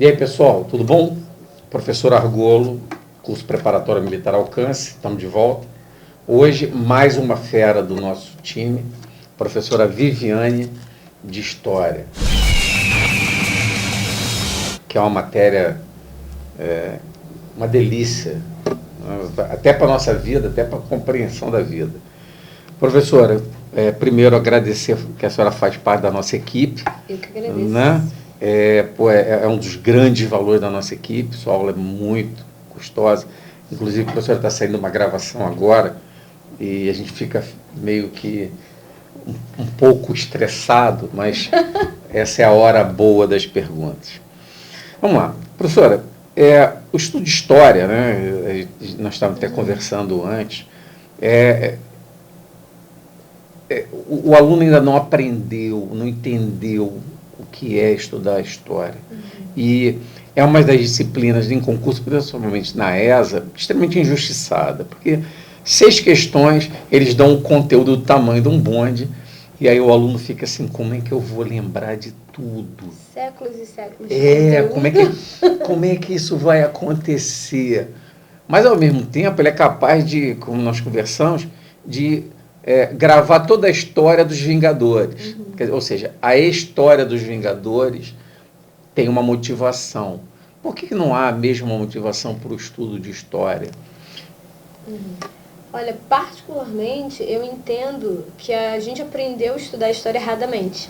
E aí, pessoal, tudo bom? Professor Argolo, curso preparatório militar Alcance, estamos de volta. Hoje, mais uma fera do nosso time, professora Viviane, de História, que é uma matéria, uma delícia, até para a nossa vida, até para a compreensão da vida. Professora, primeiro agradecer que a senhora faz parte da nossa equipe. Eu que agradeço. Né? É um dos grandes valores da nossa equipe, sua aula é muito custosa. Inclusive, a professora está saindo uma gravação agora e a gente fica meio que um pouco estressado, mas essa é a hora boa das perguntas. Vamos lá. Professora, o estudo de história, né, nós estávamos até conversando antes, o aluno ainda não aprendeu, não entendeu o que é estudar a história. E é uma das disciplinas em concurso, principalmente na ESA, extremamente injustiçada, porque 6 questões, eles dão o conteúdo do tamanho de um bonde, e aí o aluno fica assim, como é que eu vou lembrar de tudo? Séculos e séculos de como é que isso vai acontecer? Mas, ao mesmo tempo, ele é capaz de, como nós conversamos, de gravar toda a história dos Vingadores. Ou seja, a história dos Vingadores tem uma motivação. Por que não há a mesma motivação para o estudo de história? Olha, particularmente, eu entendo que a gente aprendeu a estudar a história erradamente.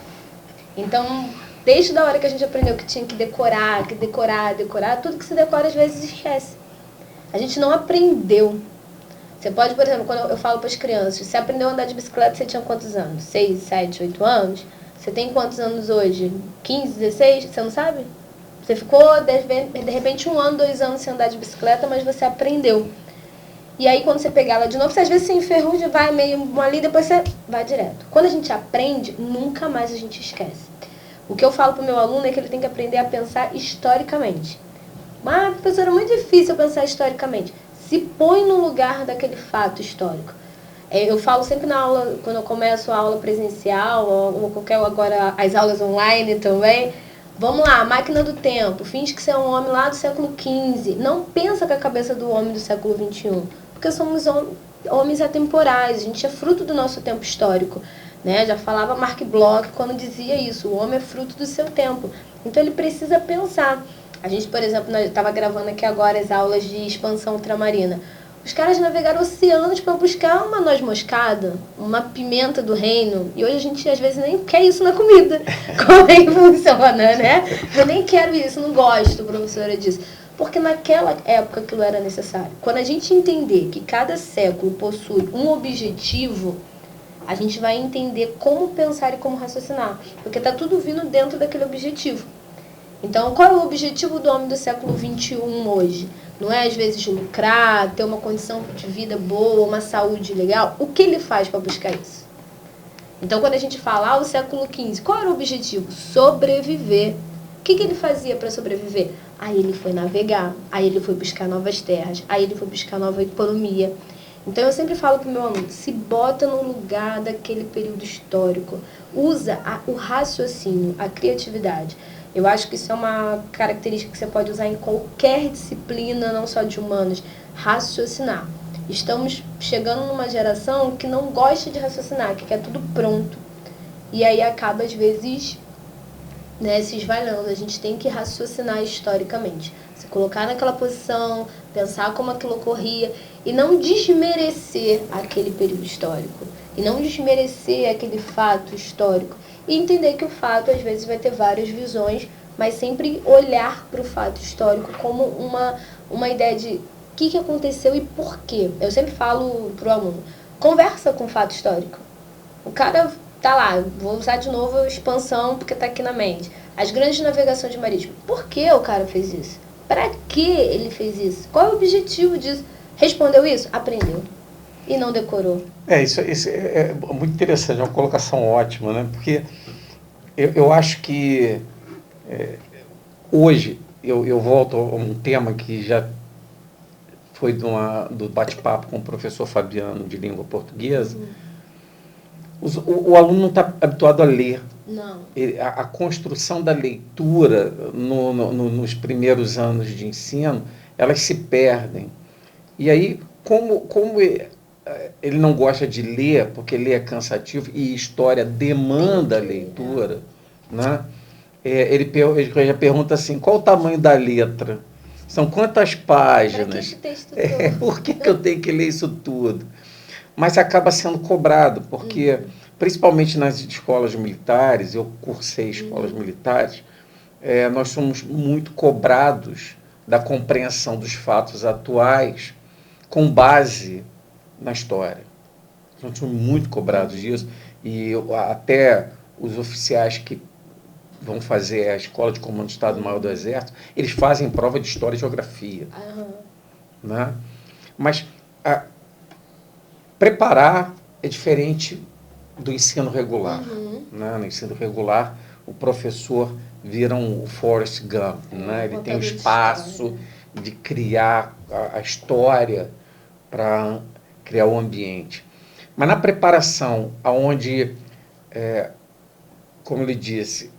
Então, desde a hora que a gente aprendeu que tinha que decorar, tudo que se decora às vezes esquece. A gente não aprendeu. Você pode, por exemplo, quando eu falo para as crianças, você aprendeu a andar de bicicleta, você tinha quantos anos? 6, 7, 8 anos? Você tem quantos anos hoje? 15, 16? Você não sabe? Você ficou, de repente, 1 ano, 2 anos sem andar de bicicleta, mas você aprendeu. E aí, quando você pegar ela de novo, você às vezes se enferruja, vai meio ali, depois você vai direto. Quando a gente aprende, nunca mais a gente esquece. O que eu falo para o meu aluno é que ele tem que aprender a pensar historicamente. Mas, professora, é muito difícil pensar historicamente. Se põe no lugar daquele fato histórico. Eu falo sempre na aula, quando eu começo a aula presencial, ou qualquer agora as aulas online também. Vamos lá, máquina do tempo. Finge que você é um homem lá do século XV. Não pensa com a cabeça do homem do século XXI. Porque somos homens atemporais. A gente é fruto do nosso tempo histórico. Né? Já falava Mark Bloch quando dizia isso. O homem é fruto do seu tempo. Então ele precisa pensar. A gente, por exemplo, estava gravando aqui agora as aulas de expansão ultramarina. Os caras navegaram oceanos para buscar uma noz moscada, uma pimenta do reino. E hoje a gente, às vezes, nem quer isso na comida. Como é que funciona, né? Eu nem quero isso, não gosto, professora, disso. Porque naquela época aquilo era necessário. Quando a gente entender que cada século possui um objetivo, a gente vai entender como pensar e como raciocinar. Porque está tudo vindo dentro daquele objetivo. Então, qual é o objetivo do homem do século XXI hoje? Não é, às vezes, lucrar, ter uma condição de vida boa, uma saúde legal? O que ele faz para buscar isso? Então, quando a gente fala, o século XV, qual era o objetivo? Sobreviver. O que ele fazia para sobreviver? Aí ele foi navegar, aí ele foi buscar novas terras, aí ele foi buscar nova economia. Então, eu sempre falo para o meu aluno, se bota no lugar daquele período histórico. Usa o raciocínio, a criatividade. Eu acho que isso é uma característica que você pode usar em qualquer disciplina, não só de humanos. Raciocinar. Estamos chegando numa geração que não gosta de raciocinar, que quer tudo pronto. E aí acaba, às vezes, se esvalhando. A gente tem que raciocinar historicamente. Se colocar naquela posição, pensar como aquilo ocorria e não desmerecer aquele período histórico. E não desmerecer aquele fato histórico. E entender que o fato, às vezes, vai ter várias visões, mas sempre olhar para o fato histórico como uma ideia de o que aconteceu e por quê. Eu sempre falo para o aluno, conversa com o fato histórico. O cara tá lá, vou usar de novo a expansão porque está aqui na mente. As grandes navegações marítimas. Por que o cara fez isso? Para que ele fez isso? Qual é o objetivo disso? Respondeu isso? Aprendeu. E não decorou. Isso é muito interessante, é uma colocação ótima, né? Porque eu acho que hoje eu volto a um tema que já foi do bate-papo com o professor Fabiano de língua portuguesa. O aluno não está habituado a ler. Não. A construção da leitura nos primeiros anos de ensino, elas se perdem. E aí, como ele não gosta de ler, porque ler é cansativo e história demanda leitura, né? Ele já pergunta assim, qual o tamanho da letra? São quantas páginas? Para que esse texto todo? Por que eu tenho que ler isso tudo? Mas acaba sendo cobrado, porque, principalmente nas escolas militares, eu cursei escolas militares, nós somos muito cobrados da compreensão dos fatos atuais com base na história. Nós somos muito cobrados disso, e até os oficiais que vão fazer a Escola de Comando de Estado-Maior do Exército, eles fazem prova de História e Geografia. Né? Mas preparar é diferente do ensino regular. Né? No ensino regular, o professor vira o Forrest Gump. Né? Ele tem o espaço de criar a história para criar o ambiente. Mas na preparação, onde, como ele disse,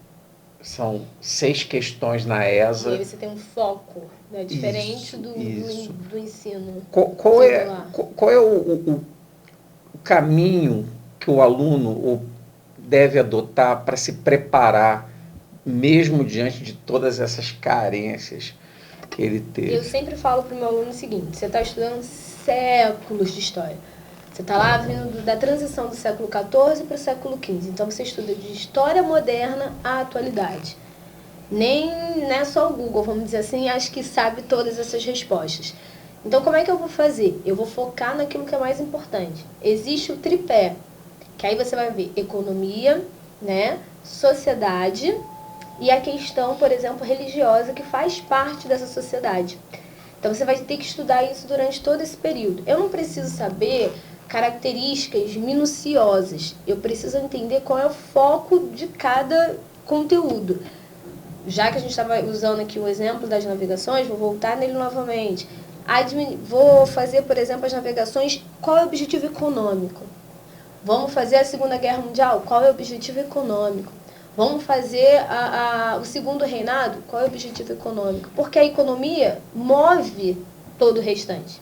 são 6 questões na ESA. E aí você tem um foco, né? Diferente do ensino. Qual é o caminho que o aluno deve adotar para se preparar, mesmo diante de todas essas carências que ele teve? Eu sempre falo para o meu aluno o seguinte: você está estudando séculos de história. Você está lá vindo da transição do século XIV para o século XV. Então, você estuda de história moderna à atualidade. Nem não é só o Google, vamos dizer assim, acho que sabe todas essas respostas. Então, como é que eu vou fazer? Eu vou focar naquilo que é mais importante. Existe o tripé, que aí você vai ver economia, né, sociedade e a questão, por exemplo, religiosa, que faz parte dessa sociedade. Então, você vai ter que estudar isso durante todo esse período. Eu não preciso saber características minuciosas. Eu preciso entender qual é o foco de cada conteúdo. Já que a gente estava usando aqui o exemplo das navegações, vou voltar nele novamente. Vou fazer, por exemplo, as navegações, qual é o objetivo econômico? Vamos fazer a Segunda Guerra Mundial, qual é o objetivo econômico? Vamos fazer o Segundo Reinado, qual é o objetivo econômico? Porque a economia move todo o restante.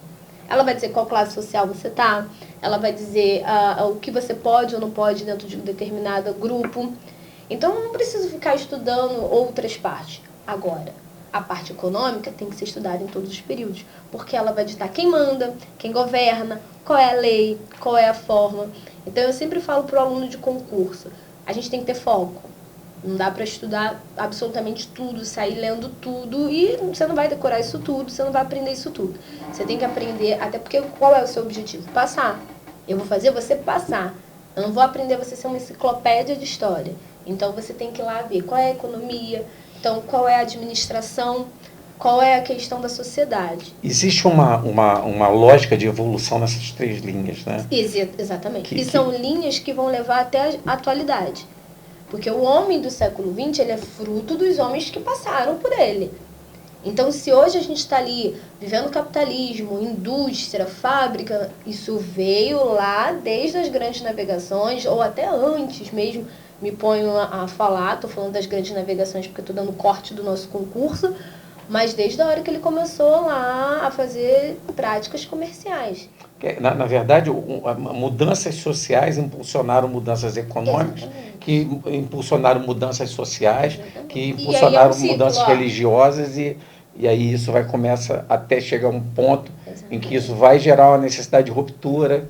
Ela vai dizer qual classe social você está, ela vai dizer o que você pode ou não pode dentro de um determinado grupo. Então, eu não preciso ficar estudando outras partes. Agora, a parte econômica tem que ser estudada em todos os períodos, porque ela vai ditar quem manda, quem governa, qual é a lei, qual é a forma. Então, eu sempre falo para o aluno de concurso, a gente tem que ter foco. Não dá para estudar absolutamente tudo, sair lendo tudo e você não vai decorar isso tudo, você não vai aprender isso tudo. Você tem que aprender, até porque qual é o seu objetivo? Passar. Eu vou fazer você passar. Eu não vou aprender você ser uma enciclopédia de história. Então você tem que ir lá ver qual é a economia, então qual é a administração, qual é a questão da sociedade. Existe uma lógica de evolução nessas 3 linhas, né? Exatamente. E são linhas que vão levar até a atualidade. Porque o homem do século XX, ele é fruto dos homens que passaram por ele. Então, se hoje a gente está ali vivendo capitalismo, indústria, fábrica, isso veio lá desde as grandes navegações, ou até antes mesmo, me ponho a falar, estou falando das grandes navegações porque estou dando corte do nosso concurso, mas desde a hora que ele começou lá a fazer práticas comerciais. Na verdade, mudanças sociais impulsionaram mudanças econômicas, que impulsionaram mudanças sociais, que impulsionaram mudanças religiosas, e aí isso vai começar até chegar a um ponto em que isso vai gerar uma necessidade de ruptura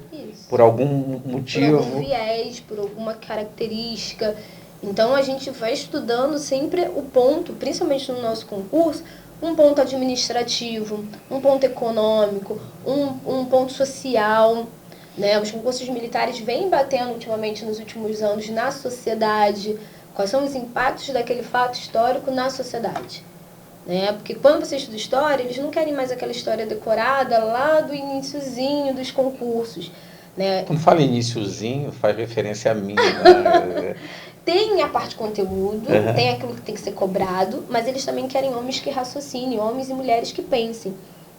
por algum motivo. Por algum viés, por alguma característica. Então, a gente vai estudando sempre o ponto, principalmente no nosso concurso, um ponto administrativo, um ponto econômico, um ponto social. Né? Os concursos militares vêm batendo ultimamente nos últimos anos na sociedade. Quais são os impactos daquele fato histórico na sociedade? Né? Porque quando você estuda história, eles não querem mais aquela história decorada lá do iniciozinho dos concursos. Né? Quando fala iniciozinho, faz referência a mim. Né? Tem a parte conteúdo, tem aquilo que tem que ser cobrado, mas eles também querem homens que raciocinem, homens e mulheres que pensem.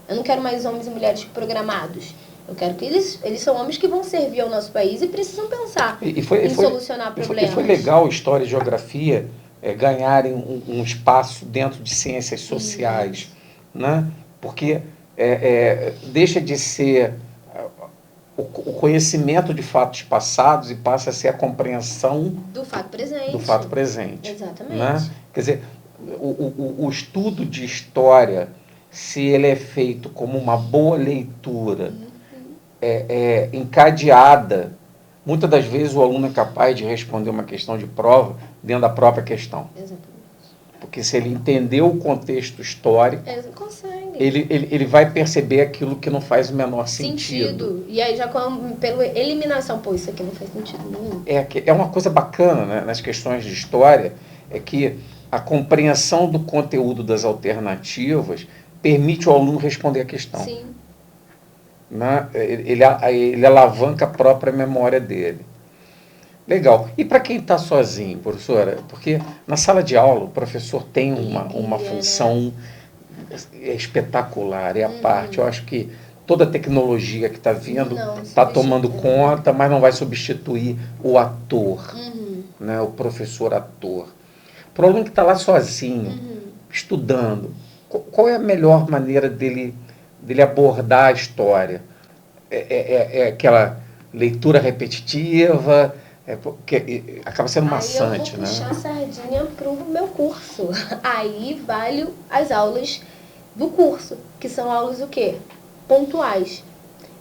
Eu não quero mais homens e mulheres programados. Eu quero que eles são homens que vão servir ao nosso país e precisam pensar em solucionar problemas. E foi legal História e Geografia ganharem um espaço dentro de ciências sociais, né? Porque deixa de ser o conhecimento de fatos passados e passa a ser a compreensão do fato presente. Do fato presente. Exatamente. Né? Quer dizer, o estudo de história, se ele é feito como uma boa leitura, encadeada, muitas das vezes o aluno é capaz de responder uma questão de prova dentro da própria questão. Exatamente. Porque se ele entendeu o contexto histórico, ele vai perceber aquilo que não faz o menor sentido. E aí já pela eliminação, pô, isso aqui não faz sentido nenhum. É uma coisa bacana, né, nas questões de história, é que a compreensão do conteúdo das alternativas permite ao aluno responder a questão. Sim. Né? Ele alavanca a própria memória dele. Legal. E para quem está sozinho, professora? Porque na sala de aula o professor tem uma função espetacular, é a parte. Eu acho que toda a tecnologia que está vindo está tomando conta, mas não vai substituir o ator, né? O professor ator. Para o aluno que está lá sozinho, estudando, qual é a melhor maneira dele abordar a história? É aquela leitura repetitiva, porque acaba sendo maçante, né? Eu vou puxar a sardinha para o meu curso. Aí vale as aulas do curso, que são aulas o quê? Pontuais.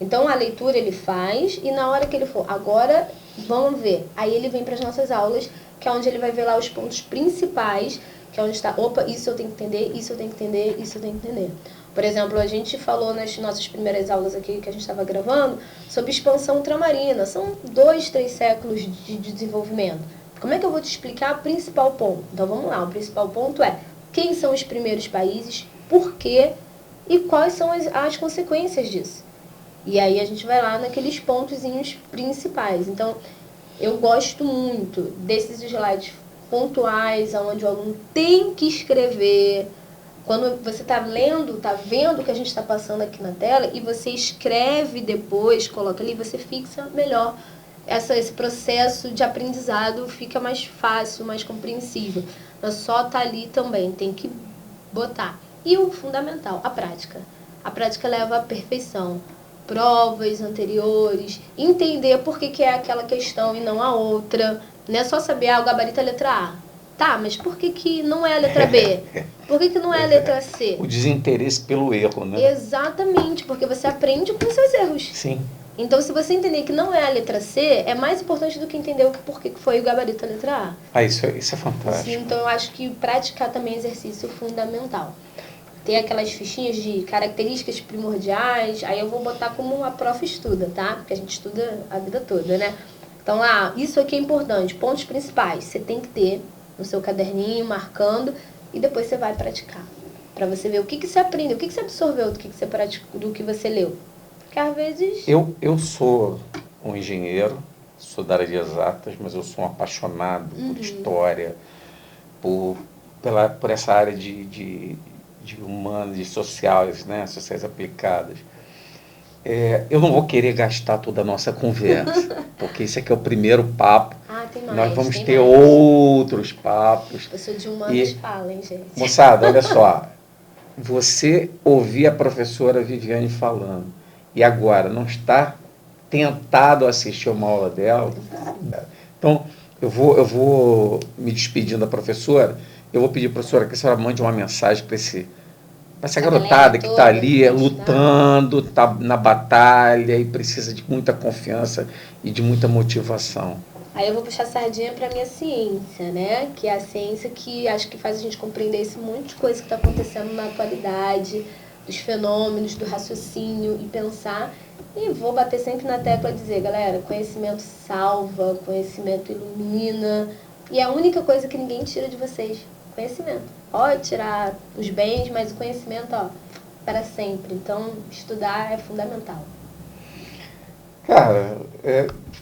Então a leitura ele faz e na hora que ele for, agora vamos ver. Aí ele vem para as nossas aulas, que é onde ele vai ver lá os pontos principais, que é onde está, opa, isso eu tenho que entender, isso eu tenho que entender, isso eu tenho que entender. Por exemplo, a gente falou nas nossas primeiras aulas aqui que a gente estava gravando sobre expansão ultramarina. São 2, 3 séculos de desenvolvimento. Como é que eu vou te explicar o principal ponto? Então vamos lá, o principal ponto é quem são os primeiros países, por quê e quais são as consequências disso. E aí a gente vai lá naqueles pontozinhos principais. Então eu gosto muito desses slides pontuais, onde o aluno tem que escrever. Quando você está lendo, está vendo o que a gente está passando aqui na tela e você escreve depois, coloca ali, você fixa melhor. Esse processo de aprendizado fica mais fácil, mais compreensível. Não só tá ali também, tem que botar. E o fundamental, a prática. A prática leva à perfeição. Provas anteriores, entender por que é aquela questão e não a outra. Não é só saber, o gabarito é a letra A. Tá, mas por que não é a letra B? Por que não é a letra C? O desinteresse pelo erro, né? Exatamente, porque você aprende com os seus erros. Sim. Então, se você entender que não é a letra C, é mais importante do que entender por que foi o gabarito a letra A. Isso é fantástico. Sim, então, eu acho que praticar também é exercício fundamental. Ter aquelas fichinhas de características primordiais, aí eu vou botar como a prof estuda, tá? Porque a gente estuda a vida toda, né? Então, isso aqui é importante, pontos principais. Você tem que ter no seu caderninho, marcando, e depois você vai praticar. Para você ver o que você aprendeu, o que você absorveu do que você praticou, do que você leu. Porque às vezes... Eu sou um engenheiro, sou da área de exatas, mas eu sou um apaixonado por história, por essa área de humanas, de sociais, né? Sociais aplicadas. Eu não vou querer gastar toda a nossa conversa, porque esse aqui é o primeiro papo. Tem mais, nós vamos ter outros papos. Eu sou de humanas, falem, gente. Moçada, olha só. Você ouvir a professora Viviane falando e agora não está tentado assistir uma aula dela. Então, eu vou me despedindo da professora. Eu vou pedir à professora que a senhora mande uma mensagem para essa garotada que está ali lutando, está na batalha e precisa de muita confiança e de muita motivação. Aí eu vou puxar a sardinha para a minha ciência, né? Que é a ciência que acho que faz a gente compreender esse monte de coisa que está acontecendo na atualidade, dos fenômenos, do raciocínio e pensar. E vou bater sempre na tecla e dizer, galera, conhecimento salva, conhecimento ilumina. E é a única coisa que ninguém tira de vocês, conhecimento. Pode tirar os bens, mas o conhecimento, para sempre. Então, estudar é fundamental. Cara,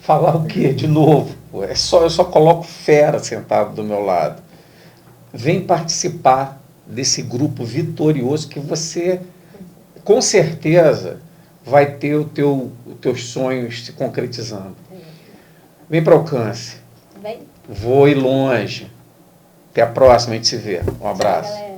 falar o quê? De novo, eu só coloco fera sentado do meu lado. Vem participar desse grupo vitorioso que você, com certeza, vai ter os teus sonhos se concretizando. Vem para Alcance. Vem. Vou ir longe. Até a próxima, a gente se vê. Um abraço. Tchau, galera.